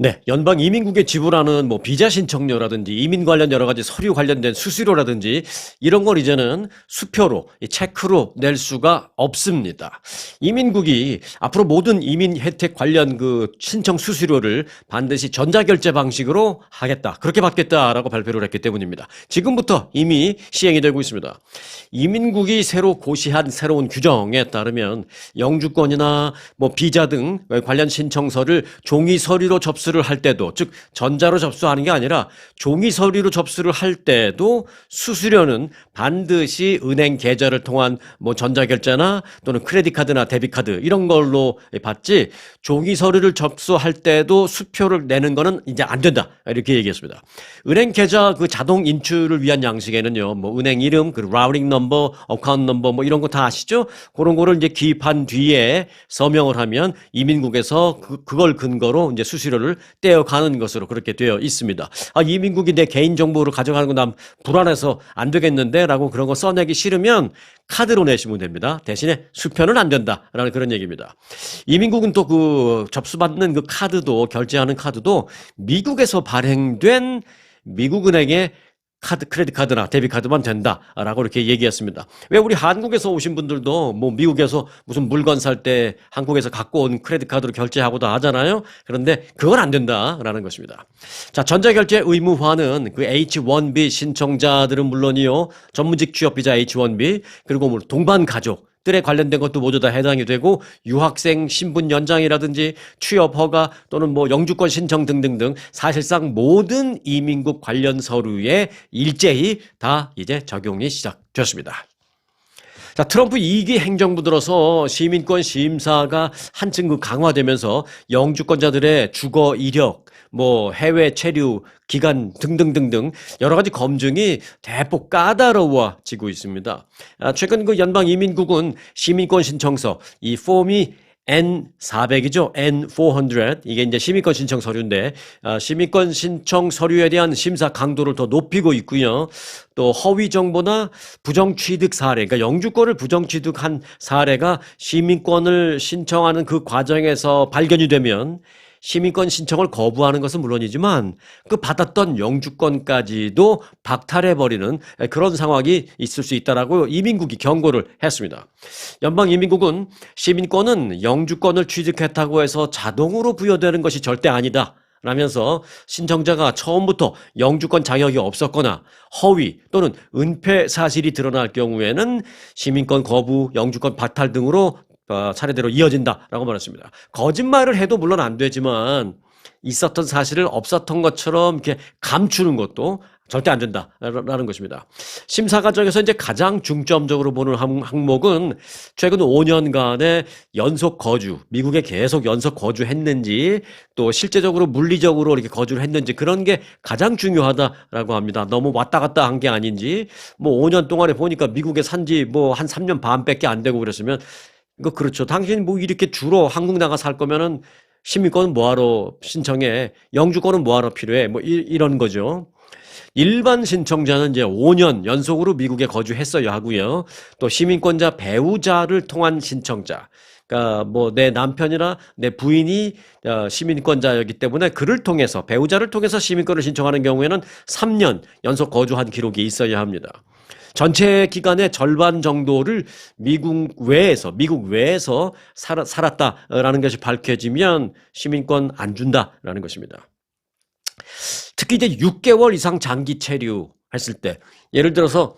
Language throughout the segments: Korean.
네, 연방 이민국에 지불하는 뭐 비자 신청료라든지 이민 관련 여러 가지 서류 관련된 수수료라든지 이런 걸 이제는 수표로, 이 체크로 낼 수가 없습니다. 이민국이 앞으로 모든 이민 혜택 관련 그 신청 수수료를 반드시 전자결제 방식으로 하겠다. 그렇게 받겠다라고 발표를 했기 때문입니다. 지금부터 이미 시행이 되고 있습니다. 이민국이 새로 고시한 새로운 규정에 따르면 영주권이나 뭐 비자 등 관련 신청서를 종이 서류로 접수를 할 때도, 즉 전자로 접수하는 게 아니라 종이 서류로 접수를 할 때도 수수료는 반드시 은행 계좌를 통한 뭐 전자결제나 또는 크레딧 카드나 데비트 카드 이런 걸로 받지, 종이 서류를 접수할 때도 수표를 내는 거는 이제 안 된다, 이렇게 얘기했습니다. 은행 계좌 그 자동 인출을 위한 양식에는요, 뭐 은행 이름, 그 라우팅 넘버, 어카운트 넘버 뭐 이런 거 다 아시죠? 그런 거를 이제 기입한 뒤에 서명을 하면 이민국에서 그걸 근거로 이제 수수료를 떼어가는 것으로 그렇게 되어 있습니다. 아, 이민국이 내 개인 정보를 가져가는 거 난 불안해서 안 되겠는데라고 그런 거 써내기 싫으면 카드로 내시면 됩니다. 대신에 수표는 안 된다라는 그런 얘기입니다. 이민국은 또 그 접수받는 그 카드도, 결제하는 카드도 미국에서 발행된 미국은행의 크레딧 카드나 데비트 카드만 된다라고 이렇게 얘기했습니다. 왜 우리 한국에서 오신 분들도 뭐 미국에서 무슨 물건 살 때 한국에서 갖고 온 크레딧 카드로 결제하고도 하잖아요. 그런데 그건 안 된다라는 것입니다. 자, 전자결제 의무화는 그 H-1B 신청자들은 물론이요, 전문직 취업 비자 H-1B, 그리고 뭐 동반 가족 들에 관련된 것도 모두 다 해당이 되고, 유학생 신분 연장이라든지 취업 허가 또는 뭐 영주권 신청 등등등 사실상 모든 이민국 관련 서류에 일제히 다 이제 적용이 시작됐습니다. 자, 트럼프 2기 행정부 들어서 시민권 심사가 한층 그 강화되면서 영주권자들의 주거 이력, 뭐 해외 체류 기간 등등등등 여러 가지 검증이 대폭 까다로워지고 있습니다. 최근 그 연방 이민국은 시민권 신청서, 이 폼이 N400이죠. N400. 이게 이제 시민권 신청 서류인데, 시민권 신청 서류에 대한 심사 강도를 더 높이고 있고요. 또 허위 정보나 부정 취득 사례, 그러니까 영주권을 부정 취득한 사례가 시민권을 신청하는 그 과정에서 발견이 되면 시민권 신청을 거부하는 것은 물론이지만 그 받았던 영주권까지도 박탈해버리는 그런 상황이 있을 수 있다라고 이민국이 경고를 했습니다. 연방 이민국은 시민권은 영주권을 취득했다고 해서 자동으로 부여되는 것이 절대 아니다 라면서 신청자가 처음부터 영주권 자격이 없었거나 허위 또는 은폐 사실이 드러날 경우에는 시민권 거부, 영주권 박탈 등으로 차례대로 이어진다라고 말했습니다. 거짓말을 해도 물론 안 되지만 있었던 사실을 없었던 것처럼 이렇게 감추는 것도 절대 안 된다라는 것입니다. 심사 과정에서 이제 가장 중점적으로 보는 항목은 최근 5년간의 연속 거주, 미국에 계속 연속 거주했는지, 또 실제적으로 물리적으로 이렇게 거주를 했는지, 그런 게 가장 중요하다라고 합니다. 너무 왔다 갔다 한 게 아닌지, 뭐 5년 동안에 보니까 미국에 산지 뭐 한 3년 반밖에 안 되고 그랬으면, 이거 그렇죠. 당신 뭐 이렇게 주로 한국 나가 살 거면은 시민권은 뭐하러 신청해? 영주권은 뭐하러 필요해? 뭐 이런 거죠. 일반 신청자는 이제 5년 연속으로 미국에 거주했어야 하고요. 또 시민권자 배우자를 통한 신청자. 그러니까 뭐 내 남편이나 내 부인이 시민권자이기 때문에 그를 통해서, 배우자를 통해서 시민권을 신청하는 경우에는 3년 연속 거주한 기록이 있어야 합니다. 전체 기간의 절반 정도를 미국 외에서 살았다라는 것이 밝혀지면 시민권 안 준다라는 것입니다. 특히 이제 6개월 이상 장기 체류했을 때, 예를 들어서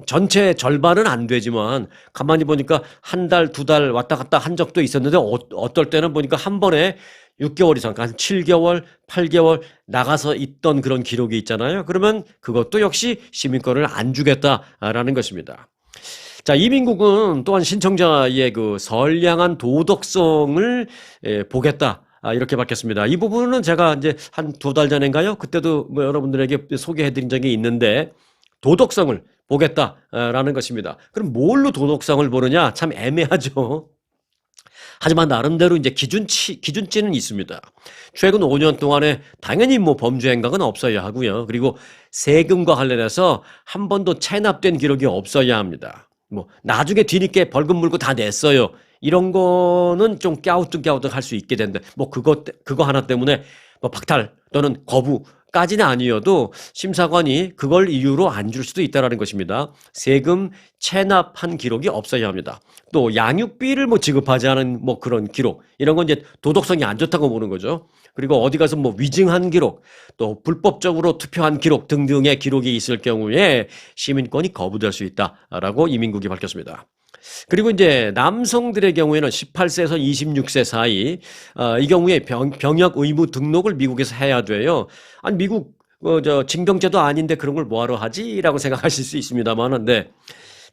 전체 절반은 안 되지만 가만히 보니까 한 달, 두 달 왔다 갔다 한 적도 있었는데, 어떨 때는 보니까 한 번에 6개월 이상, 한 7개월, 8개월 나가서 있던 그런 기록이 있잖아요. 그러면 그것도 역시 시민권을 안 주겠다라는 것입니다. 자, 이민국은 또한 신청자의 그 선량한 도덕성을 보겠다, 이렇게 밝혔습니다. 이 부분은 제가 이제 한 2달 전인가요? 그때도 뭐 여러분들에게 소개해드린 적이 있는데, 도덕성을 보겠다라는 것입니다. 그럼 뭘로 도덕성을 보느냐? 참 애매하죠. 하지만 나름대로 이제 기준치는 있습니다. 최근 5년 동안에 당연히 뭐 범죄 행각은 없어야 하고요. 그리고 세금과 관련해서 한 번도 체납된 기록이 없어야 합니다. 뭐 나중에 뒤늦게 벌금 물고 다 냈어요, 이런 거는 좀 갸우뚱갸우뚱 할 수 있게 되는데, 뭐 그거 하나 때문에 뭐 박탈 또는 거부까지는 아니어도 심사관이 그걸 이유로 안 줄 수도 있다라는 것입니다. 세금 체납한 기록이 없어야 합니다. 또 양육비를 뭐 지급하지 않은 뭐 그런 기록, 이런 건 이제 도덕성이 안 좋다고 보는 거죠. 그리고 어디 가서 뭐 위증한 기록, 또 불법적으로 투표한 기록 등등의 기록이 있을 경우에 시민권이 거부될 수 있다라고 이민국이 밝혔습니다. 그리고 이제 남성들의 경우에는 18세에서 26세 사이, 이 경우에 병역 의무 등록을 미국에서 해야 돼요. 아니, 미국, 징병제도 아닌데 그런 걸 뭐하러 하지? 라고 생각하실 수 있습니다만은, 네.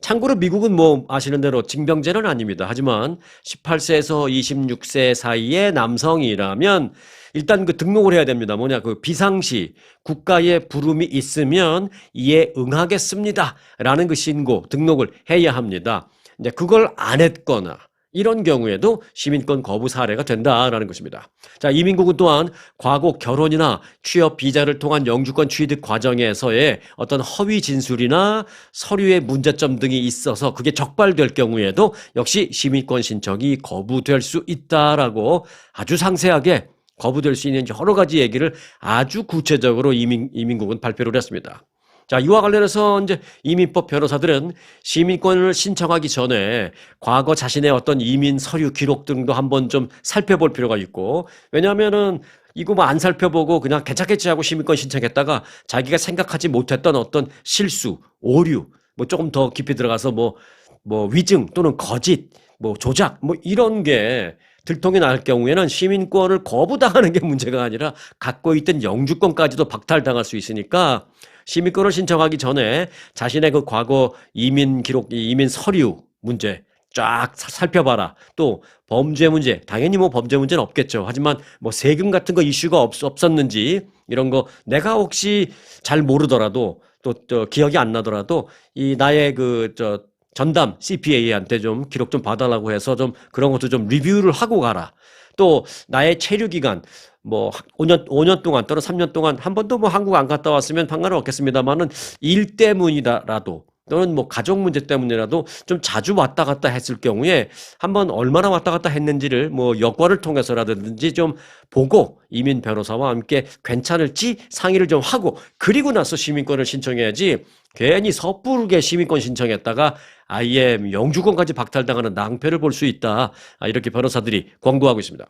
참고로 미국은 뭐 아시는 대로 징병제는 아닙니다. 하지만 18세에서 26세 사이의 남성이라면 일단 그 등록을 해야 됩니다. 뭐냐, 그 비상시 국가의 부름이 있으면 이에 응하겠습니다. 라는 그 신고, 등록을 해야 합니다. 이제 그걸 안 했거나 이런 경우에도 시민권 거부 사례가 된다라는 것입니다. 자, 이민국은 또한 과거 결혼이나 취업 비자를 통한 영주권 취득 과정에서의 어떤 허위 진술이나 서류의 문제점 등이 있어서 그게 적발될 경우에도 역시 시민권 신청이 거부될 수 있다라고 아주 상세하게 거부될 수 있는 여러 가지 얘기를 아주 구체적으로 이민국은 발표를 했습니다. 자, 이와 관련해서 이제 이민법 변호사들은 시민권을 신청하기 전에 과거 자신의 어떤 이민 서류 기록 등도 한번 좀 살펴볼 필요가 있고, 왜냐하면은 이거 뭐 안 살펴보고 그냥 괜찮겠지 하고 시민권 신청했다가 자기가 생각하지 못했던 어떤 실수, 오류, 뭐 조금 더 깊이 들어가서 뭐 위증 또는 거짓, 뭐 조작, 뭐 이런 게 들통이 날 경우에는 시민권을 거부당하는 게 문제가 아니라 갖고 있던 영주권까지도 박탈당할 수 있으니까 시민권을 신청하기 전에 자신의 그 과거 이민 기록, 이민 서류 문제 쫙 살펴봐라. 또 범죄 문제, 당연히 뭐 범죄 문제는 없겠죠. 하지만 뭐 세금 같은 거 이슈가 없었는지 이런 거 내가 혹시 잘 모르더라도 또 기억이 안 나더라도 이 나의 전담 CPA한테 좀 기록 좀 봐달라고 해서 좀 그런 것도 좀 리뷰를 하고 가라. 또 나의 체류 기간 뭐 5년 동안 또는 3년 동안 한 번도 뭐 한국 안 갔다 왔으면 상관은 없겠습니다만은 일 때문이라도 또는 뭐 가족 문제 때문이라도 좀 자주 왔다 갔다 했을 경우에 한번 얼마나 왔다 갔다 했는지를 뭐 여권을 통해서라든지 좀 보고 이민 변호사와 함께 괜찮을지 상의를 좀 하고 그리고 나서 시민권을 신청해야지 괜히 섣부르게 시민권 신청했다가 아예 영주권까지 박탈당하는 낭패를 볼 수 있다. 이렇게 변호사들이 권고하고 있습니다.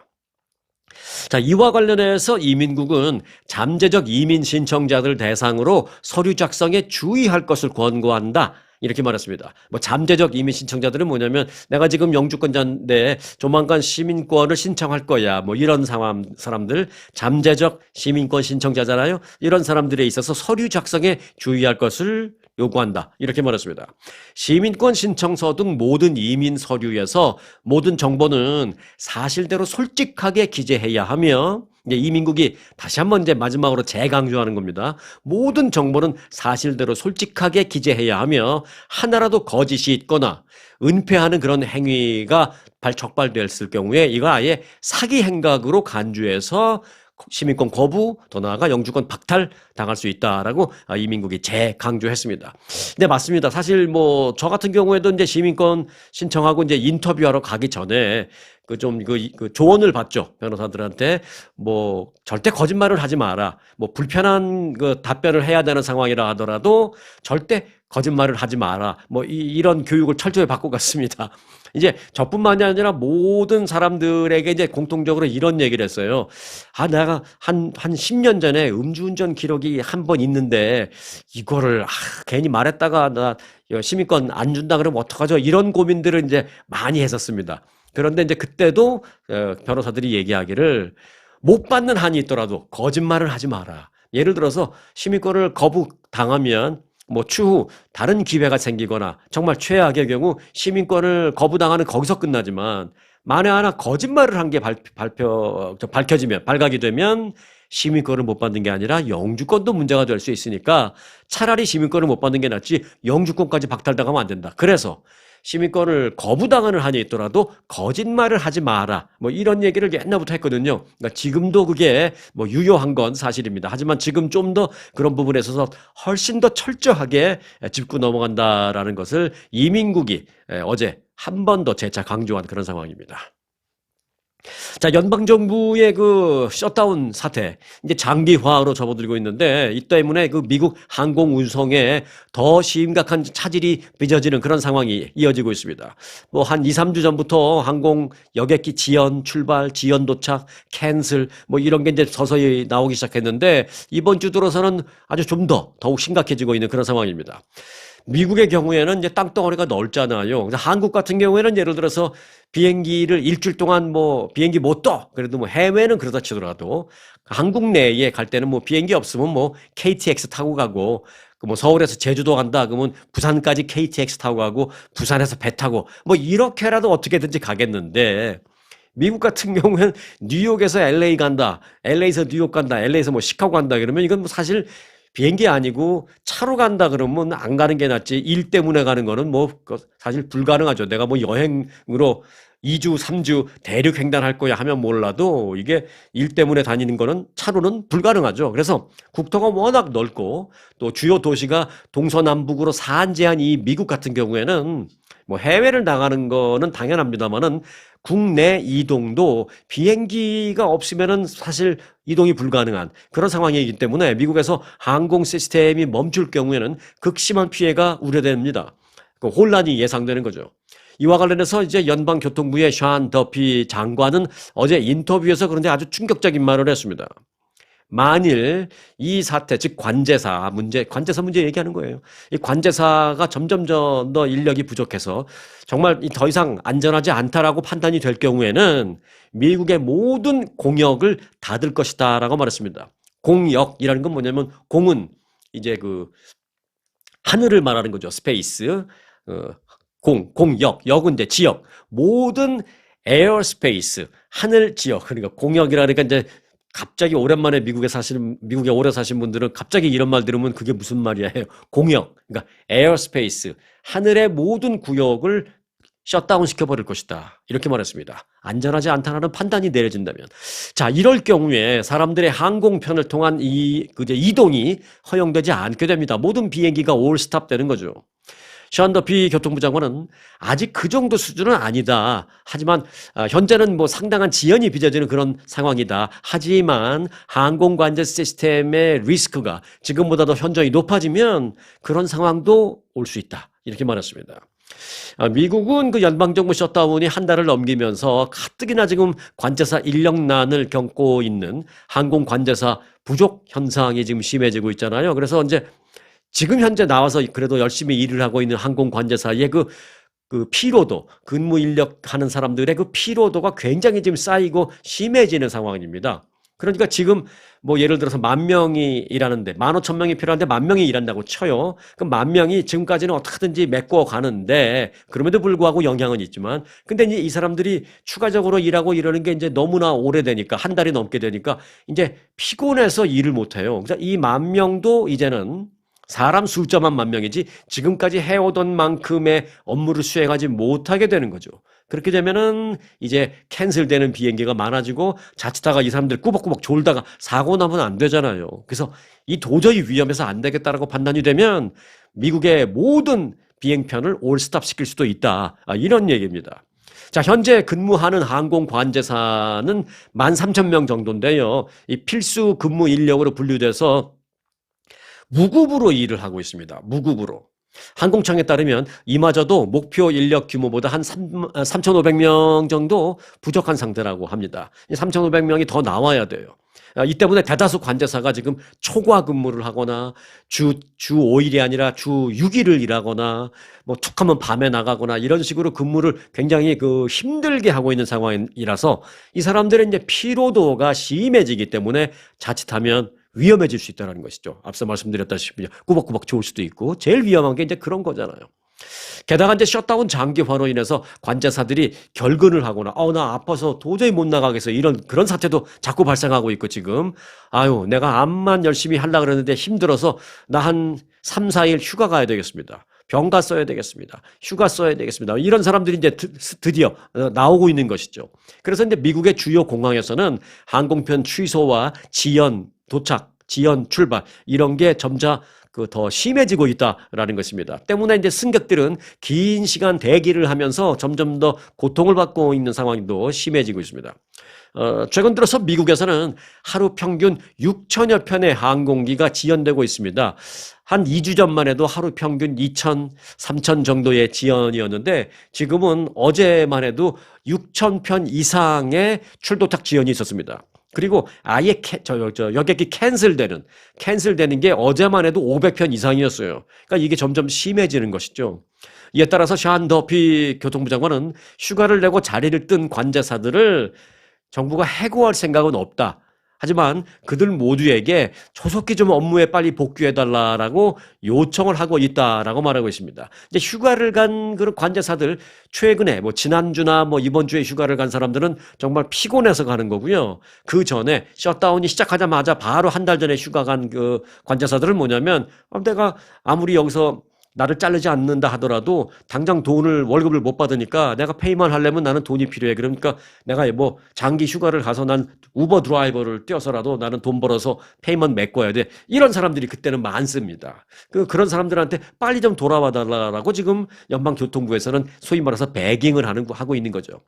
자, 이와 관련해서 이민국은 잠재적 이민 신청자들 대상으로 서류 작성에 주의할 것을 권고한다. 이렇게 말했습니다. 뭐 잠재적 이민 신청자들은 뭐냐면 내가 지금 영주권자인데 조만간 시민권을 신청할 거야. 뭐 이런 사람들 잠재적 시민권 신청자잖아요. 이런 사람들에 있어서 서류 작성에 주의할 것을 요구한다. 이렇게 말했습니다. 시민권 신청서 등 모든 이민 서류에서 모든 정보는 사실대로 솔직하게 기재해야 하며 이제 이민국이 다시 한번 이제 마지막으로 재강조하는 겁니다. 모든 정보는 사실대로 솔직하게 기재해야 하며 하나라도 거짓이 있거나 은폐하는 그런 행위가 적발됐을 경우에 이거 아예 사기 행각으로 간주해서 시민권 거부, 더 나아가 영주권 박탈 당할 수 있다라고 이민국이 재강조했습니다. 네, 맞습니다. 사실 뭐 저 같은 경우에도 이제 시민권 신청하고 이제 인터뷰하러 가기 전에 그 조언을 받죠. 변호사들한테 뭐 절대 거짓말을 하지 마라. 뭐 불편한 그 답변을 해야 되는 상황이라 하더라도 절대 거짓말을 하지 마라. 뭐 이런 교육을 철저히 받고 갔습니다. 이제 저뿐만이 아니라 모든 사람들에게 이제 공통적으로 이런 얘기를 했어요. 내가 한 10년 전에 음주운전 기록이 한 번 있는데 이거를 괜히 말했다가 나 시민권 안 준다 그러면 어떡하죠? 이런 고민들을 이제 많이 했었습니다. 그런데 이제 그때도 변호사들이 얘기하기를 못 받는 한이 있더라도 거짓말을 하지 마라. 예를 들어서 시민권을 거부당하면 뭐 추후 다른 기회가 생기거나 정말 최악의 경우 시민권을 거부당하는 거기서 끝나지만 만에 하나 거짓말을 한 게 밝혀지면 발각이 되면 시민권을 못 받는 게 아니라 영주권도 문제가 될 수 있으니까 차라리 시민권을 못 받는 게 낫지 영주권까지 박탈당하면 안 된다. 그래서 시민권을 거부당하는 한이 있더라도 거짓말을 하지 마라. 뭐 이런 얘기를 옛날부터 했거든요. 그러니까 지금도 그게 뭐 유효한 건 사실입니다. 하지만 지금 좀 더 그런 부분에 있어서 훨씬 더 철저하게 짚고 넘어간다라는 것을 이민국이 어제 한 번 더 재차 강조한 그런 상황입니다. 자, 연방정부의 그 셧다운 사태, 이제 장기화로 접어들고 있는데, 이 때문에 그 미국 항공 운송에 더 심각한 차질이 빚어지는 그런 상황이 이어지고 있습니다. 뭐 한 2, 3주 전부터 항공 여객기 지연, 출발, 지연 도착, 캔슬, 뭐 이런 게 이제 서서히 나오기 시작했는데, 이번 주 들어서는 아주 좀 더욱 심각해지고 있는 그런 상황입니다. 미국의 경우에는 이제 땅덩어리가 넓잖아요. 그래서 한국 같은 경우에는 예를 들어서 비행기를 일주일 동안 뭐 비행기 못 떠. 그래도 뭐 해외는 그러다 치더라도 한국 내에 갈 때는 뭐 비행기 없으면 뭐 KTX 타고 가고 그 뭐 서울에서 제주도 간다 그러면 부산까지 KTX 타고 가고 부산에서 배 타고 뭐 이렇게라도 어떻게든지 가겠는데 미국 같은 경우는 뉴욕에서 LA 간다. LA에서 뉴욕 간다. LA에서 뭐 시카고 간다. 그러면 이건 뭐 사실 비행기 아니고 차로 간다 그러면 안 가는 게 낫지. 일 때문에 가는 거는 뭐 사실 불가능하죠. 내가 뭐 여행으로 2주, 3주 대륙 횡단할 거야 하면 몰라도 이게 일 때문에 다니는 거는 차로는 불가능하죠. 그래서 국토가 워낙 넓고 또 주요 도시가 동서남북으로 산재한 이 미국 같은 경우에는 뭐 해외를 나가는 거는 당연합니다만은 국내 이동도 비행기가 없으면은 사실 이동이 불가능한 그런 상황이기 때문에 미국에서 항공 시스템이 멈출 경우에는 극심한 피해가 우려됩니다. 그 혼란이 예상되는 거죠. 이와 관련해서 이제 연방교통부의 샤안 더피 장관은 어제 인터뷰에서 그런데 아주 충격적인 말을 했습니다. 만일 이 사태, 즉 관제사 문제 얘기하는 거예요. 이 관제사가 점점 더 인력이 부족해서 정말 더 이상 안전하지 않다라고 판단이 될 경우에는 미국의 모든 공역을 닫을 것이다라고 말했습니다. 공역이라는 건 뭐냐면 공은 이제 그 하늘을 말하는 거죠. 스페이스, 공역, 역은 이제 지역, 모든 에어스페이스, 하늘 지역, 그러니까 공역이라니까 이제 갑자기 오랜만에 미국에 오래 사신 분들은 갑자기 이런 말 들으면 그게 무슨 말이야 해요. 공역, 그러니까 에어스페이스, 하늘의 모든 구역을 셧다운 시켜버릴 것이다. 이렇게 말했습니다. 안전하지 않다는 판단이 내려진다면. 자, 이럴 경우에 사람들의 항공편을 통한 이동이 허용되지 않게 됩니다. 모든 비행기가 올 스탑 되는 거죠. 샤안 더피 교통부 장관은 아직 그 정도 수준은 아니다. 하지만 현재는 뭐 상당한 지연이 빚어지는 그런 상황이다. 하지만 항공 관제 시스템의 리스크가 지금보다 더 현저히 높아지면 그런 상황도 올 수 있다. 이렇게 말했습니다. 미국은 그 연방정부 셧다운이 한 달을 넘기면서 가뜩이나 지금 관제사 인력난을 겪고 있는 항공 관제사 부족 현상이 지금 심해지고 있잖아요. 그래서 이제 지금 현재 나와서 그래도 열심히 일을 하고 있는 항공 관제사의 그 피로도, 근무 인력 하는 사람들의 그 피로도가 굉장히 지금 쌓이고 심해지는 상황입니다. 그러니까 지금 뭐 예를 들어서 10,000명이 일하는데 15,000명이 필요한데 10,000명이 일한다고 쳐요. 그럼 10,000명이 지금까지는 어떻게든지 메꿔 가는데 그럼에도 불구하고 영향은 있지만 근데 이제 이 사람들이 추가적으로 일하고 이러는 게 이제 너무나 오래되니까 한 달이 넘게 되니까 이제 피곤해서 일을 못 해요. 그래서 이 10,000명도 이제는 사람 숫자만 10,000명이지 지금까지 해오던 만큼의 업무를 수행하지 못하게 되는 거죠. 그렇게 되면은 이제 캔슬되는 비행기가 많아지고 자칫하가 이 사람들 꾸벅꾸벅 졸다가 사고 나면 안 되잖아요. 그래서 이 도저히 위험해서 안 되겠다라고 판단이 되면 미국의 모든 비행편을 올스탑 시킬 수도 있다. 이런 얘기입니다. 자, 현재 근무하는 항공 관제사는 13,000명 정도인데요. 이 필수 근무 인력으로 분류돼서 무급으로 일을 하고 있습니다. 무급으로. 항공청에 따르면 이마저도 목표 인력 규모보다 한 3,500명 정도 부족한 상태라고 합니다. 3,500명이 더 나와야 돼요. 이 때문에 대다수 관제사가 지금 초과 근무를 하거나 주 5일이 아니라 주 6일을 일하거나 뭐 툭하면 밤에 나가거나 이런 식으로 근무를 굉장히 힘들게 하고 있는 상황이라서 이 사람들의 이제 피로도가 심해지기 때문에 자칫하면 위험해질 수 있다는 것이죠. 앞서 말씀드렸다시피 꾸벅꾸벅 좋을 수도 있고 제일 위험한 게 이제 그런 거잖아요. 게다가 이제 셧다운 장기화로 인해서 관제사들이 결근을 하거나 나 아파서 도저히 못 나가겠어 이런 그런 사태도 자꾸 발생하고 있고 지금 내가 암만 열심히 하려고 그러는데 힘들어서 나 한 3, 4일 휴가 가야 되겠습니다. 병가 써야 되겠습니다. 휴가 써야 되겠습니다. 이런 사람들이 이제 드디어 나오고 있는 것이죠. 그래서 이제 미국의 주요 공항에서는 항공편 취소와 지연, 도착, 지연, 출발 이런 게 점차 그 더 심해지고 있다라는 것입니다. 때문에 이제 승객들은 긴 시간 대기를 하면서 점점 더 고통을 받고 있는 상황도 심해지고 있습니다. 최근 들어서 미국에서는 하루 평균 6천여 편의 항공기가 지연되고 있습니다. 한 2주 전만 해도 하루 평균 2천, 3천 정도의 지연이었는데 지금은 어제만 해도 6천 편 이상의 출도착 지연이 있었습니다. 그리고 아예 여객이 캔슬되는 게 어제만 해도 500편 이상이었어요. 그러니까 이게 점점 심해지는 것이죠. 이에 따라서 샤안 더피 교통부 장관은 휴가를 내고 자리를 뜬 관제사들을 정부가 해고할 생각은 없다. 하지만 그들 모두에게 조속히 좀 업무에 빨리 복귀해달라고 요청을 하고 있다라고 말하고 있습니다. 이제 휴가를 간 그런 관제사들 최근에 뭐 지난주나 뭐 이번 주에 휴가를 간 사람들은 정말 피곤해서 가는 거고요. 그 전에 셧다운이 시작하자마자 바로 한 달 전에 휴가 간 그 관제사들은 뭐냐면 내가 아무리 여기서 나를 자르지 않는다 하더라도 당장 월급을 못 받으니까 내가 페이만 하려면 나는 돈이 필요해. 그러니까 내가 뭐 장기 휴가를 가서 난 우버 드라이버를 뛰어서라도 나는 돈 벌어서 페이만 메꿔야 돼. 이런 사람들이 그때는 많습니다. 그런 사람들한테 빨리 좀 돌아와 달라고 지금 연방교통부에서는 소위 말해서 배깅을 하고 있는 거죠.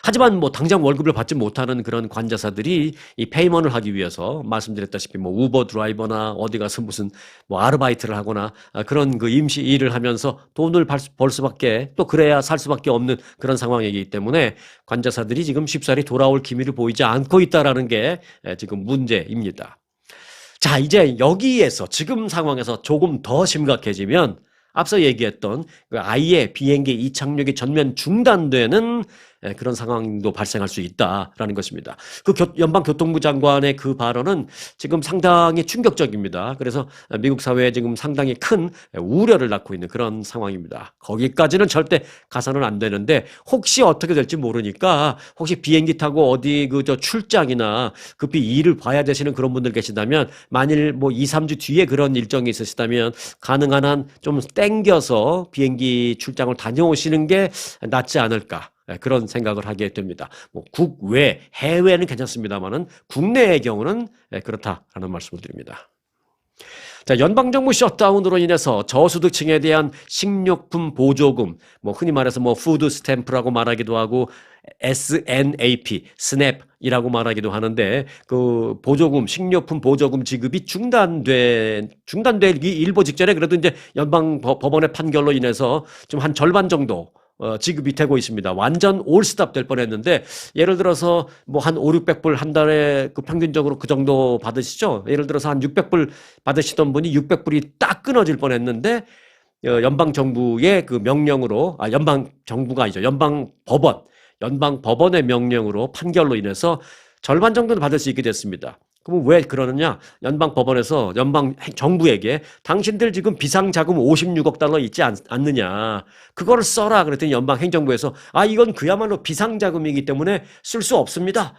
하지만 뭐 당장 월급을 받지 못하는 그런 관제사들이 이 페이먼을 하기 위해서 말씀드렸다시피 뭐 우버 드라이버나 어디 가서 무슨 뭐 아르바이트를 하거나 그런 그 임시 일을 하면서 돈을 벌 수밖에 또 그래야 살 수밖에 없는 그런 상황이기 때문에 관제사들이 지금 쉽사리 돌아올 기미를 보이지 않고 있다라는 게 지금 문제입니다. 자, 이제 여기에서 지금 상황에서 조금 더 심각해지면 앞서 얘기했던 아예 비행기 이착륙이 전면 중단되는 그런 상황도 발생할 수 있다라는 것입니다. 그 연방교통부 장관의 그 발언은 지금 상당히 충격적입니다. 그래서 미국 사회에 지금 상당히 큰 우려를 낳고 있는 그런 상황입니다. 거기까지는 절대 가서는 안 되는데 혹시 어떻게 될지 모르니까 혹시 비행기 타고 어디 저 출장이나 급히 일을 봐야 되시는 그런 분들 계시다면 만일 뭐 2, 3주 뒤에 그런 일정이 있으시다면 가능한 한 좀 땡겨서 비행기 출장을 다녀오시는 게 낫지 않을까. 그런 생각을 하게 됩니다. 뭐 국외, 해외는 괜찮습니다만은 국내의 경우는 그렇다라는 말씀을 드립니다. 자, 연방정부 셧다운으로 인해서 저소득층에 대한 식료품 보조금, 뭐 흔히 말해서 뭐 푸드 스탬프라고 말하기도 하고 SNAP, SNAP이라고 말하기도 하는데 그 보조금, 식료품 보조금 지급이 중단되기 일보 직전에 그래도 이제 연방 법원의 판결로 인해서 좀 한 절반 정도 지급이 되고 있습니다. 완전 올스탑 될 뻔했는데 예를 들어서 뭐 한 5, 600불 한 달에 그 평균적으로 그 정도 받으시죠. 예를 들어서 한 600불 받으시던 분이 600불이 딱 끊어질 뻔했는데 연방 정부의 그 명령으로 연방 정부가 아니죠. 연방 법원의 명령으로 판결로 인해서 절반 정도는 받을 수 있게 됐습니다. 그럼 왜 그러느냐? 연방 법원에서 연방 정부에게 당신들 지금 비상자금 56억 달러 있지 않느냐. 그거를 써라. 그랬더니 연방 행정부에서 이건 그야말로 비상자금이기 때문에 쓸 수 없습니다.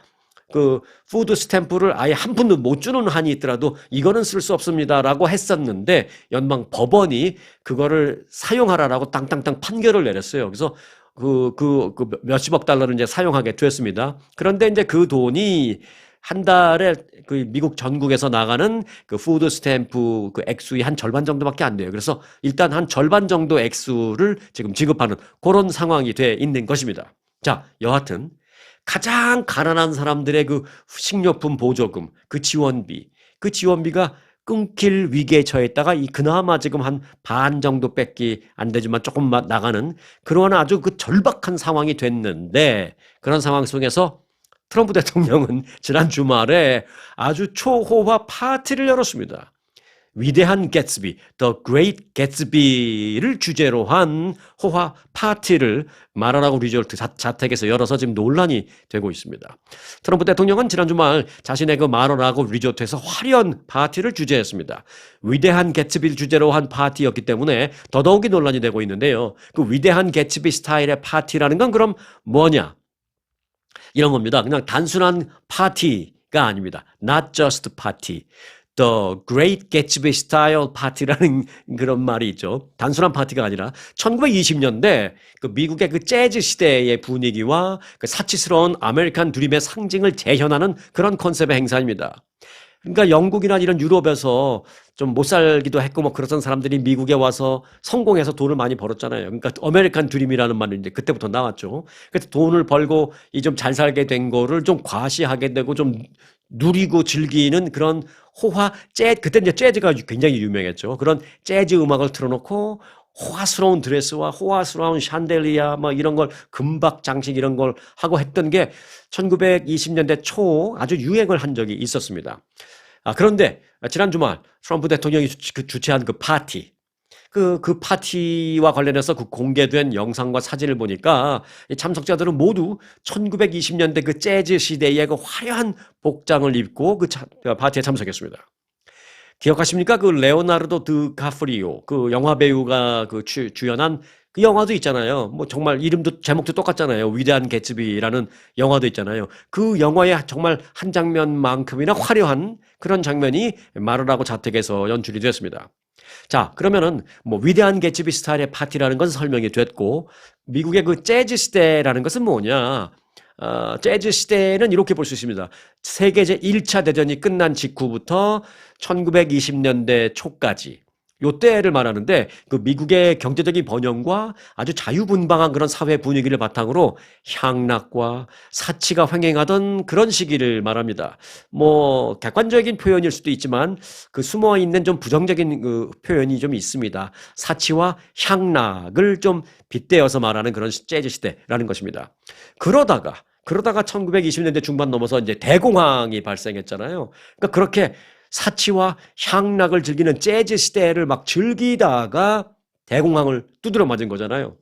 그 푸드 스탬프를 아예 한 푼도 못 주는 한이 있더라도 이거는 쓸 수 없습니다라고 했었는데 연방 법원이 그거를 사용하라라고 땅땅땅 판결을 내렸어요. 그래서 그 몇십억 달러를 이제 사용하게 됐습니다. 그런데 이제 그 돈이 한 달에 그 미국 전국에서 나가는 그 푸드 스탬프 그 액수의 한 절반 정도밖에 안 돼요. 그래서 일단 한 절반 정도 액수를 지금 지급하는 그런 상황이 돼 있는 것입니다. 자, 여하튼 가장 가난한 사람들의 그 식료품 보조금, 그 지원비가 끊길 위기에 처했다가 그나마 지금 한 반 정도밖에 안 되지만 조금만 나가는 그러한 아주 그 절박한 상황이 됐는데 그런 상황 속에서 트럼프 대통령은 지난 주말에 아주 초호화 파티를 열었습니다. 위대한 개츠비, The Great Gatsby를 주제로 한 호화 파티를 마라라고 리조트 자택에서 열어서 지금 논란이 되고 있습니다. 트럼프 대통령은 지난 주말 자신의 그 마라라고 리조트에서 화려한 파티를 주재했습니다. 위대한 개츠비를 주제로 한 파티였기 때문에 더더욱이 논란이 되고 있는데요. 그 위대한 개츠비 스타일의 파티라는 건 그럼 뭐냐? 이런 겁니다. 그냥 단순한 파티가 아닙니다. Not just party. The Great Gatsby Style Party라는 그런 말이 있죠. 단순한 파티가 아니라 1920년대 그 미국의 그 재즈 시대의 분위기와 그 사치스러운 아메리칸 드림의 상징을 재현하는 그런 컨셉의 행사입니다. 그러니까 영국이나 이런 유럽에서 좀 못 살기도 했고 뭐 그러던 사람들이 미국에 와서 성공해서 돈을 많이 벌었잖아요. 그러니까 아메리칸 드림이라는 말이 이제 그때부터 나왔죠. 그래서 돈을 벌고 이 좀 잘 살게 된 거를 좀 과시하게 되고 좀 누리고 즐기는 그런 그때 이제 재즈가 굉장히 유명했죠. 그런 재즈 음악을 틀어놓고 호화스러운 드레스와 호화스러운 샹들리아 뭐 이런 걸 금박 장식 이런 걸 하고 했던 게 1920년대 초 아주 유행을 한 적이 있었습니다. 그런데 지난 주말 트럼프 대통령이 주최한 그 파티, 그 파티와 관련해서 그 공개된 영상과 사진을 보니까 이 참석자들은 모두 1920년대 그 재즈 시대의 그 화려한 복장을 입고 파티에 참석했습니다. 기억하십니까? 그 레오나르도 드카프리오 그 영화 배우가 그 주연한 그 영화도 있잖아요. 뭐 정말 이름도 제목도 똑같잖아요. 위대한 개츠비라는 영화도 있잖아요. 그 영화의 정말 한 장면만큼이나 화려한 그런 장면이 마르라고 자택에서 연출이 됐습니다. 자, 그러면은 뭐 위대한 개츠비 스타일의 파티라는 것은 설명이 됐고 미국의 그 재즈 시대라는 것은 뭐냐? 재즈 시대는 이렇게 볼 수 있습니다. 세계 제1차 대전이 끝난 직후부터 1920년대 초까지 요때를 말하는데 그 미국의 경제적인 번영과 아주 자유분방한 그런 사회 분위기를 바탕으로 향락과 사치가 횡행하던 그런 시기를 말합니다. 뭐 객관적인 표현일 수도 있지만 그 숨어 있는 좀 부정적인 그 표현이 좀 있습니다. 사치와 향락을 좀 빗대어서 말하는 그런 재즈 시대라는 것입니다. 그러다가 1920년대 중반 넘어서 이제 대공황이 발생했잖아요. 그러니까 그렇게 사치와 향락을 즐기는 재즈 시대를 막 즐기다가 대공황을 두드려 맞은 거잖아요.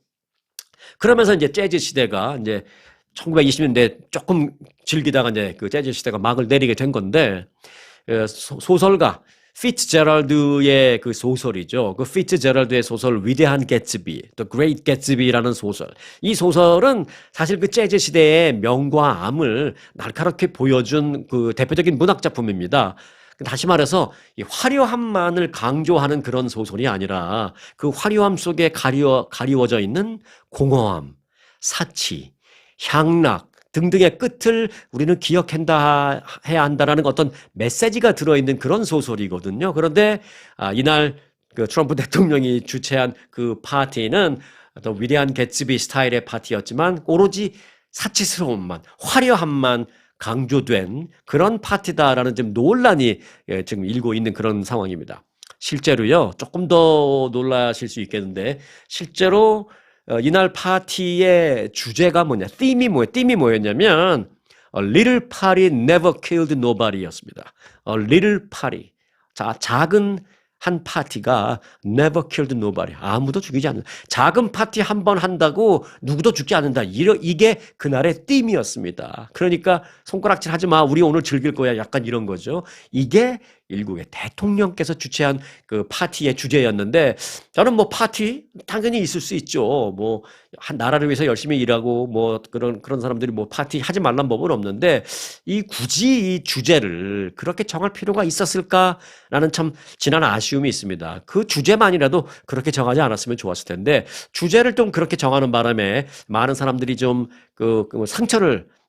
그러면서 이제 재즈 시대가 이제 1920년대 조금 즐기다가 이제 그 재즈 시대가 막을 내리게 된 건데, 소설가 피츠제럴드의 그 소설이죠. 그 피츠제럴드의 소설 위대한 개츠비, The Great Gatsby라는 소설. 이 소설은 사실 그 재즈 시대의 명과 암을 날카롭게 보여준 그 대표적인 문학 작품입니다. 다시 말해서 이 화려함만을 강조하는 그런 소설이 아니라 그 화려함 속에 가리워져 있는 공허함, 사치, 향락 등등의 끝을 우리는 해야 한다라는 어떤 메시지가 들어있는 그런 소설이거든요. 그런데 이날 그 트럼프 대통령이 주최한 그 파티는 어떤 위대한 개츠비 스타일의 파티였지만 오로지 사치스러움만, 화려함만 강조된 그런 파티다라는 좀 논란이 지금 일고 있는 그런 상황입니다. 실제로요, 조금 더 놀라실 수 있겠는데, 실제로 이날 파티의 주제가 띠미 뭐였냐면, Little Party Never Killed Nobody였습니다. Little Party. 작은 한 파티가 never killed nobody. 아무도 죽이지 않는다. 작은 파티 한 번 한다고 누구도 죽지 않는다. 이게 그날의 띠미였습니다. 그러니까 손가락질 하지 마. 우리 오늘 즐길 거야. 약간 이런 거죠. 이게 일국의 대통령께서 주최한 그 파티의 주제였는데 저는 뭐 파티 당연히 있을 수 있죠. 뭐 한 나라를 위해서 열심히 일하고 뭐 그런 사람들이 뭐 파티 하지 말란 법은 없는데 굳이 이 주제를 그렇게 정할 필요가 있었을까라는 참 지난 아쉬움이 있습니다. 그 주제만이라도 그렇게 정하지 않았으면 좋았을 텐데 주제를 좀 그렇게 정하는 바람에 많은 사람들이 좀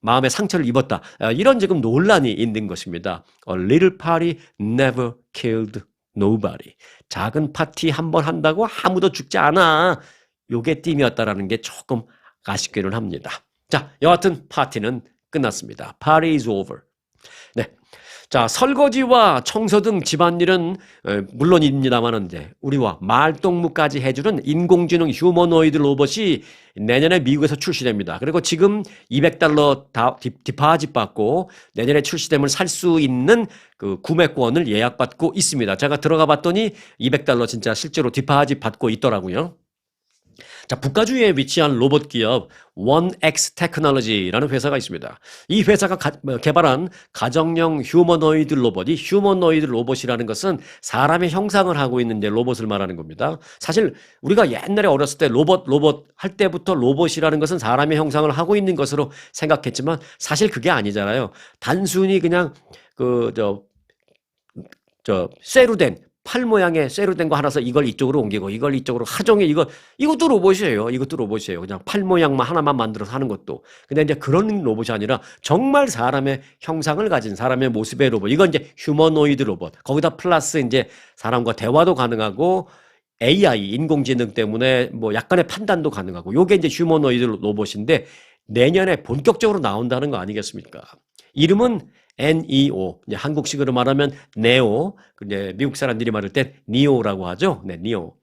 마음의 상처를 입었다. 이런 지금 논란이 있는 것입니다. A little party never killed nobody. 작은 파티 한 번 한다고 아무도 죽지 않아. 요게 띠이었다라는 게 조금 아쉽기는 합니다. 자, 여하튼 파티는 끝났습니다. Party is over. 네. 자, 설거지와 청소 등 집안일은 물론입니다만 이제 우리와 말동무까지 해주는 인공지능 휴머노이드 로봇이 내년에 미국에서 출시됩니다. 그리고 지금 $200 디파짓 받고 내년에 출시되면 살 수 있는 그 구매권을 예약받고 있습니다. 제가 들어가 봤더니 $200 진짜 실제로 디파짓 받고 있더라고요. 자, 북가주에 위치한 로봇 기업 원엑스 테크놀로지라는 회사가 있습니다. 이 회사가 개발한 가정용 휴머노이드 로봇이라는 것은 사람의 형상을 하고 있는 이제 로봇을 말하는 겁니다. 사실 우리가 옛날에 어렸을 때 로봇 할 때부터 로봇이라는 것은 사람의 형상을 하고 있는 것으로 생각했지만 사실 그게 아니잖아요. 단순히 그냥 쇠로 된 팔 모양의 쇠로 된 거 하나서 이걸 이쪽으로 옮기고 이걸 이쪽으로 하종일 이것도 로봇이에요. 이것도 로봇이에요. 그냥 팔 모양만 하나만 만들어서 하는 것도. 근데 이제 그런 로봇이 아니라 정말 사람의 형상을 가진 사람의 모습의 로봇. 이건 이제 휴머노이드 로봇. 거기다 플러스 이제 사람과 대화도 가능하고 AI 인공지능 때문에 뭐 약간의 판단도 가능하고 요게 이제 휴머노이드 로봇인데 내년에 본격적으로 나온다는 거 아니겠습니까? 이름은 NEO. 이제 한국식으로 말하면 네오. 이제 미국 사람들이 말할 땐 니오라고 하죠. 네, 니오.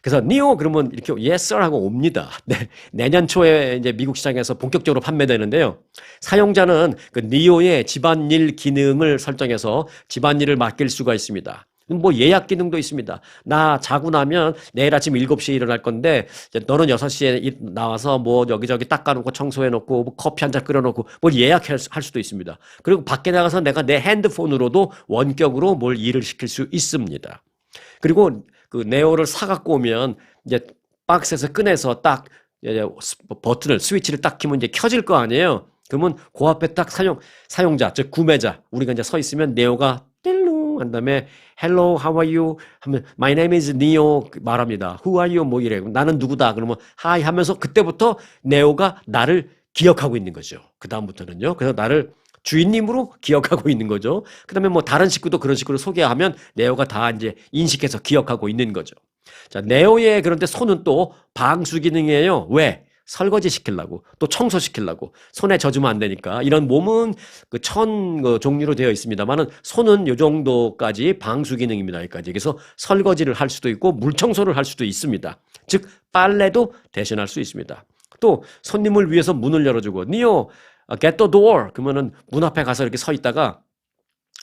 그래서 니오 그러면 이렇게 yes sir 하고 옵니다. 네, 내년 초에 이제 미국 시장에서 본격적으로 판매되는데요. 사용자는 그 니오의 집안일 기능을 설정해서 집안일을 맡길 수가 있습니다. 뭐 예약 기능도 있습니다. 나 자고 나면 내일 아침 7시에 일어날 건데 너는 6시에 나와서 뭐 여기저기 닦아놓고 청소해놓고 뭐 커피 한 잔 끓여놓고 뭘 예약할 수도 있습니다. 그리고 밖에 나가서 내가 내 핸드폰으로도 원격으로 뭘 일을 시킬 수 있습니다. 그리고 그 네오를 사갖고 오면 이제 박스에서 꺼내서 딱 버튼을 스위치를 딱 키면 이제 켜질 거 아니에요. 그러면 그 앞에 딱 사용자 즉 구매자 우리가 이제 서 있으면 네오가 뜰루 한 다음에 Hello, how are you? 하면 My name is Neo 말합니다. Who are you? 뭐 이래. 나는 누구다. 그러면 Hi 하면서 그때부터 네오가 나를 기억하고 있는 거죠. 그 다음부터는요. 그래서 나를 주인님으로 기억하고 있는 거죠. 그 다음에 뭐 다른 식구도 그런 식으로 소개하면 네오가 다 이제 인식해서 기억하고 있는 거죠. 자, 네오의 그런데 손은 또 방수 기능이에요. 왜? 설거지 시키려고 또 청소 시키려고 손에 젖으면 안 되니까 이런 몸은 그 종류로 되어 있습니다만은 손은 요 정도까지 방수 기능입니다. 여기까지. 그래서 설거지를 할 수도 있고 물 청소를 할 수도 있습니다. 즉 빨래도 대신할 수 있습니다. 또 손님을 위해서 문을 열어주고 니오 get the door 그러면은 문 앞에 가서 이렇게 서 있다가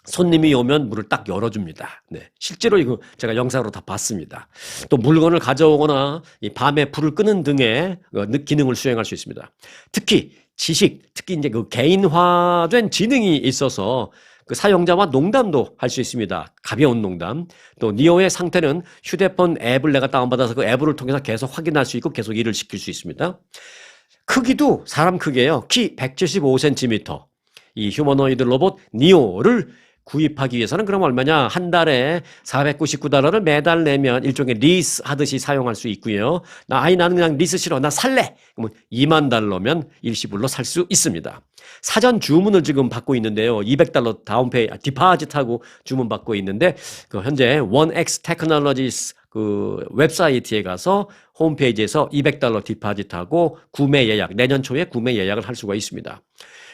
손님이 오면 문을 딱 열어줍니다. 네, 실제로 이거 제가 영상으로 다 봤습니다. 또 물건을 가져오거나 이 밤에 불을 끄는 등의 기능을 수행할 수 있습니다. 특히 특히 이제 그 개인화된 지능이 있어서 그 사용자와 농담도 할 수 있습니다. 가벼운 농담. 또 니오의 상태는 휴대폰 앱을 내가 다운받아서 그 앱을 통해서 계속 확인할 수 있고 계속 일을 시킬 수 있습니다. 크기도 사람 크기예요. 키 175cm. 이 휴머노이드 로봇 니오를 구입하기 위해서는 그럼 얼마냐? 한 달에 $499를 매달 내면 일종의 리스 하듯이 사용할 수 있고요. 나는 그냥 리스 싫어. 나 살래. 그러면 $20,000면 일시불로 살 수 있습니다. 사전 주문을 지금 받고 있는데요. $200 디파짓하고 주문 받고 있는데 그 현재 1X 테크놀로지스 그 웹사이트에 가서 홈페이지에서 $200 디파짓하고 구매 예약, 내년 초에 구매 예약을 할 수가 있습니다.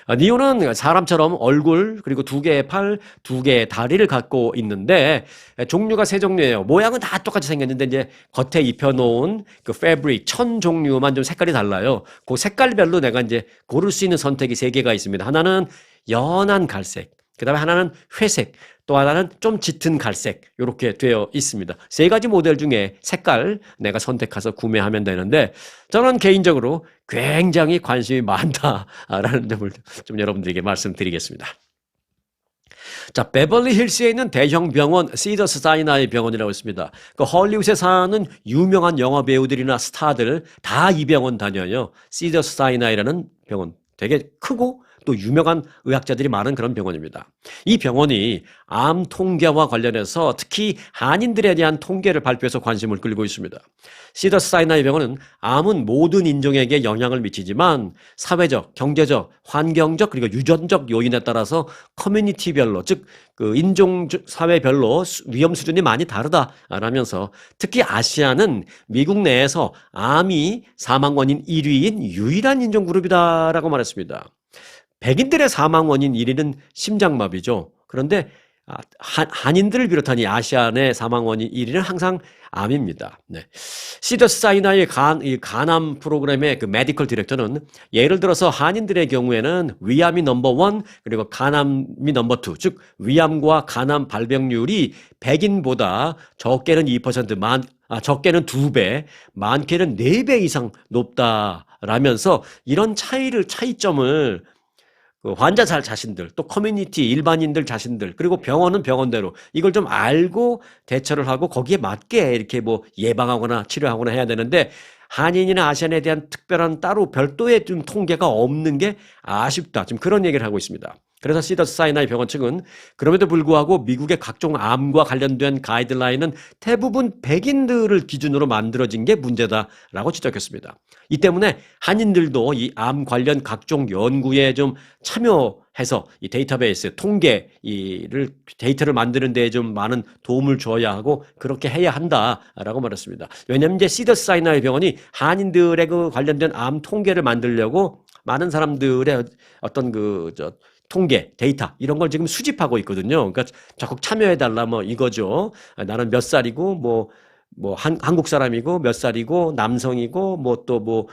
니오는 사람처럼 얼굴 그리고 2개의 팔, 2개의 다리를 갖고 있는데 종류가 3종류예요. 모양은 다 똑같이 생겼는데 이제 겉에 입혀놓은 그 패브릭, 천 종류만 좀 색깔이 달라요. 그 색깔별로 내가 이제 고를 수 있는 선택이 3개가 있습니다. 하나는 연한 갈색, 그 다음에 하나는 회색, 또 하나는 좀 짙은 갈색 이렇게 되어 있습니다. 3가지 모델 중에 색깔 내가 선택해서 구매하면 되는데 저는 개인적으로 굉장히 관심이 많다라는 점을 좀 여러분들에게 말씀드리겠습니다. 자, 베벌리 힐스에 있는 대형 병원 시더스 사이나이 병원이라고 있습니다. 그 헐리우드에 사는 유명한 영화 배우들이나 스타들 다 이 병원 다녀요. 시더스 사이나이라는 병원 되게 크고 또 유명한 의학자들이 많은 그런 병원입니다. 이 병원이 암 통계와 관련해서 특히 한인들에 대한 통계를 발표해서 관심을 끌고 있습니다. 시더스 사이나이 병원은 암은 모든 인종에게 영향을 미치지만 사회적, 경제적, 환경적 그리고 유전적 요인에 따라서 커뮤니티별로 즉 그 인종 사회별로 위험 수준이 많이 다르다라면서 특히 아시아는 미국 내에서 암이 사망 원인 1위인 유일한 인종 그룹이다라고 말했습니다. 백인들의 사망 원인 1위는 심장마비죠. 그런데 한인들을 비롯한 이 아시아 내 사망 원인 1위는 항상 암입니다. 네. 시더스 사이나이 간암 프로그램의 그 메디컬 디렉터는 예를 들어서 한인들의 경우에는 위암이 넘버 1 그리고 간암이 넘버 2, 즉 위암과 간암 발병률이 백인보다 적게는 2%, 적게는 2배, 많게는 4배 이상 높다라면서 이런 차이점을 환자 자신들, 또 커뮤니티, 일반인들 자신들, 그리고 병원은 병원대로 이걸 좀 알고 대처를 하고 거기에 맞게 이렇게 뭐 예방하거나 치료하거나 해야 되는데 한인이나 아시안에 대한 특별한 따로 별도의 좀 통계가 없는 게 아쉽다. 지금 그런 얘기를 하고 있습니다. 그래서 시더사이나이 병원 측은 그럼에도 불구하고 미국의 각종 암과 관련된 가이드라인은 대부분 백인들을 기준으로 만들어진 게 문제다라고 지적했습니다. 이 때문에 한인들도 이 암 관련 각종 연구에 좀 참여해서 이 데이터베이스, 데이터를 만드는 데 좀 많은 도움을 줘야 하고 그렇게 해야 한다라고 말했습니다. 왜냐하면 이제 시더사이나이 병원이 한인들의 그 관련된 암 통계를 만들려고 많은 사람들의 어떤 통계, 데이터 이런 걸 지금 수집하고 있거든요. 그러니까 적극 참여해달라 뭐 이거죠. 나는 몇 살이고 한국 사람이고 몇 살이고 남성이고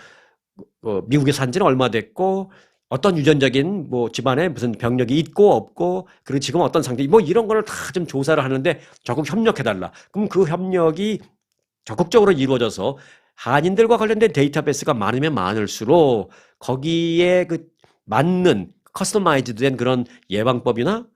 미국에 산 지는 얼마 됐고 어떤 유전적인 집안에 무슨 병력이 있고 없고 그리고 지금 어떤 상태 이런 거를 다 좀 조사를 하는데 적극 협력해달라. 그럼 그 협력이 적극적으로 이루어져서 한인들과 관련된 데이터베이스가 많으면 많을수록 거기에 그 맞는 커스터마이즈된 그런 예방법이나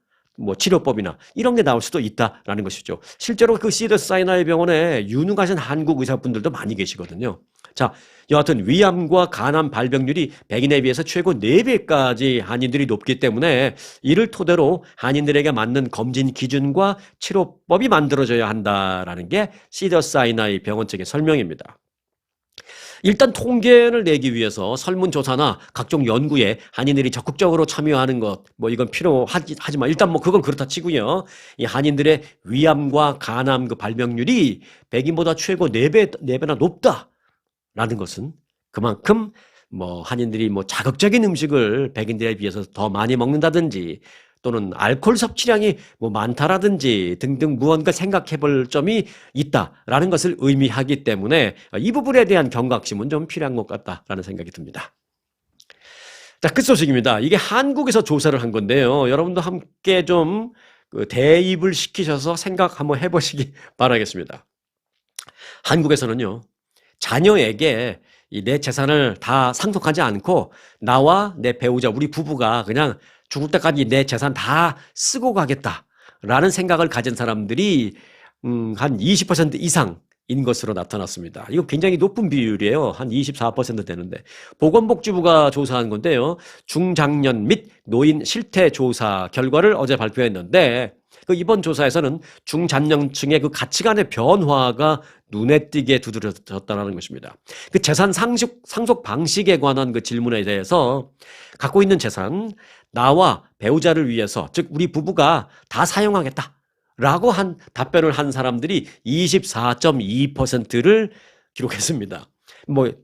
치료법이나 이런 게 나올 수도 있다라는 것이죠. 실제로 그 시더사이나이 병원에 유능하신 한국 의사분들도 많이 계시거든요. 자, 여하튼 위암과 간암 발병률이 백인에 비해서 최고 4배까지 한인들이 높기 때문에 이를 토대로 한인들에게 맞는 검진 기준과 치료법이 만들어져야 한다라는 게 시더사이나이 병원 측의 설명입니다. 일단 통계를 내기 위해서 설문조사나 각종 연구에 한인들이 적극적으로 참여하는 것, 이건 필요하지만 일단 그건 그렇다 치고요. 이 한인들의 위암과 간암 그 발병률이 백인보다 최고 4배나 높다라는 것은 그만큼 한인들이 자극적인 음식을 백인들에 비해서 더 많이 먹는다든지 또는 알코올 섭취량이 많다라든지 등등 무언가 생각해 볼 점이 있다라는 것을 의미하기 때문에 이 부분에 대한 경각심은 좀 필요한 것 같다라는 생각이 듭니다. 자, 끝소식입니다. 이게 한국에서 조사를 한 건데요. 여러분도 함께 좀 대입을 시키셔서 생각 한번 해보시기 바라겠습니다. 한국에서는요, 자녀에게 내 재산을 다 상속하지 않고 나와 내 배우자, 우리 부부가 그냥 죽을 때까지 내 재산 다 쓰고 가겠다라는 생각을 가진 사람들이 한 20% 이상인 것으로 나타났습니다. 이거 굉장히 높은 비율이에요. 한 24% 되는데. 보건복지부가 조사한 건데요. 중장년 및 노인 실태 조사 결과를 어제 발표했는데 이번 조사에서는 중장년층의 그 가치관의 변화가 눈에 띄게 두드러졌다는 것입니다. 그 재산 상속 방식에 관한 그 질문에 대해서 갖고 있는 재산, 나와 배우자를 위해서, 즉 우리 부부가 다 사용하겠다라고 답변을 한 사람들이 24.2%를 기록했습니다.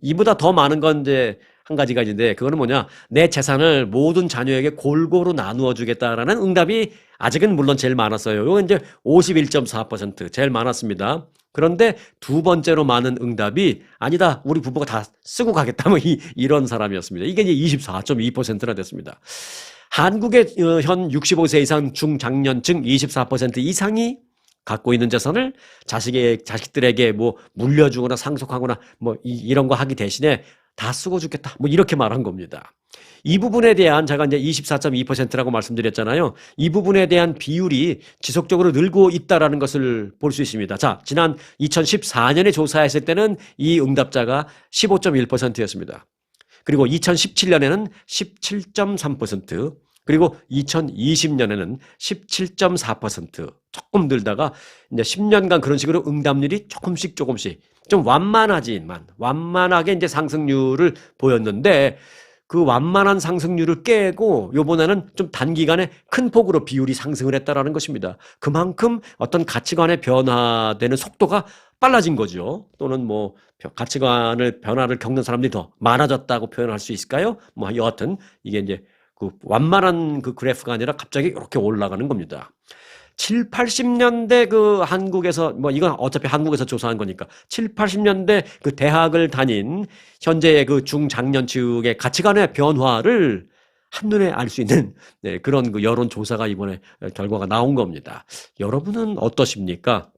이보다 더 많은 건 이제 한 가지가 있는데 그거는 뭐냐, 내 재산을 모든 자녀에게 골고루 나누어 주겠다라는 응답이 아직은 물론 제일 많았어요. 이건 이제 51.4% 제일 많았습니다. 그런데 두 번째로 많은 응답이 아니다, 우리 부부가 다 쓰고 가겠다 이런 사람이었습니다. 이게 이제 24.2%나 됐습니다. 한국의 현 65세 이상 중장년층 24% 이상이 갖고 있는 재산을 자식들에게 물려주거나 상속하거나 이런 거 하기 대신에 다 쓰고 죽겠다 이렇게 말한 겁니다. 이 부분에 대한 제가 이제 24.2%라고 말씀드렸잖아요. 이 부분에 대한 비율이 지속적으로 늘고 있다라는 것을 볼 수 있습니다. 자, 지난 2014년에 조사했을 때는 이 응답자가 15.1%였습니다. 그리고 2017년에는 17.3%, 그리고 2020년에는 17.4%, 조금 늘다가 이제 10년간 그런 식으로 응답률이 조금씩 좀 완만하게 이제 상승률을 보였는데 그 완만한 상승률을 깨고 요번에는 좀 단기간에 큰 폭으로 비율이 상승을 했다라는 것입니다. 그만큼 어떤 가치관의 변화되는 속도가 빨라진 거죠. 또는 가치관을 변화를 겪는 사람들이 더 많아졌다고 표현할 수 있을까요? 여하튼 이게 이제 그 완만한 그 그래프가 아니라 갑자기 이렇게 올라가는 겁니다. 7, 80년대 그 한국에서 이건 어차피 한국에서 조사한 거니까 7, 80년대 그 대학을 다닌 현재의 그 중장년층의 가치관의 변화를 한눈에 알 수 있는 그런 그 여론 조사가 이번에 결과가 나온 겁니다. 여러분은 어떠십니까?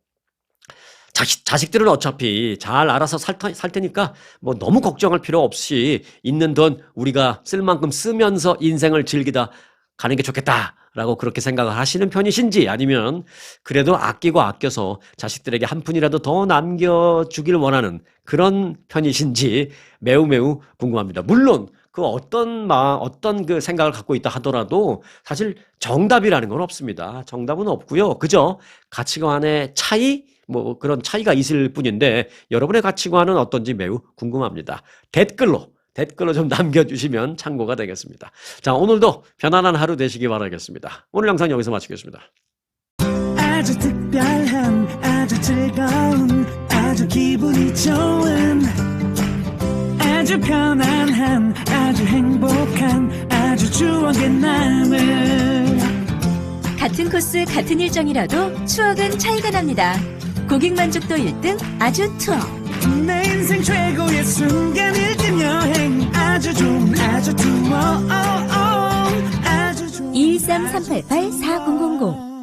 자식들은 어차피 잘 알아서 살 테니까 너무 걱정할 필요 없이 있는 돈 우리가 쓸 만큼 쓰면서 인생을 즐기다 가는 게 좋겠다라고 그렇게 생각을 하시는 편이신지, 아니면 그래도 아껴서 자식들에게 한 푼이라도 더 남겨주길 원하는 그런 편이신지 매우 궁금합니다. 물론 그 어떤 그 생각을 갖고 있다 하더라도 사실 정답이라는 건 없습니다. 정답은 없고요. 그저 가치관의 차이, 뭐 그런 차이가 있을 뿐인데 여러분의 가치관은 어떤지 매우 궁금합니다. 댓글로 좀 남겨주시면 참고가 되겠습니다. 자, 오늘도 편안한 하루 되시기 바라겠습니다. 오늘 영상 여기서 마치겠습니다. 아주 특별한 아주 즐거운 아주 기분이 좋은 아주 편안한 아주 행복한 아주 추억의 남을 같은 코스 같은 일정이라도 추억은 차이가 납니다. 고객 만족도 1등 아주 투어. 내 인생 최고의 순간 일등 여행 아주 좋은 아주 투어 아주 좋은 213-388-4000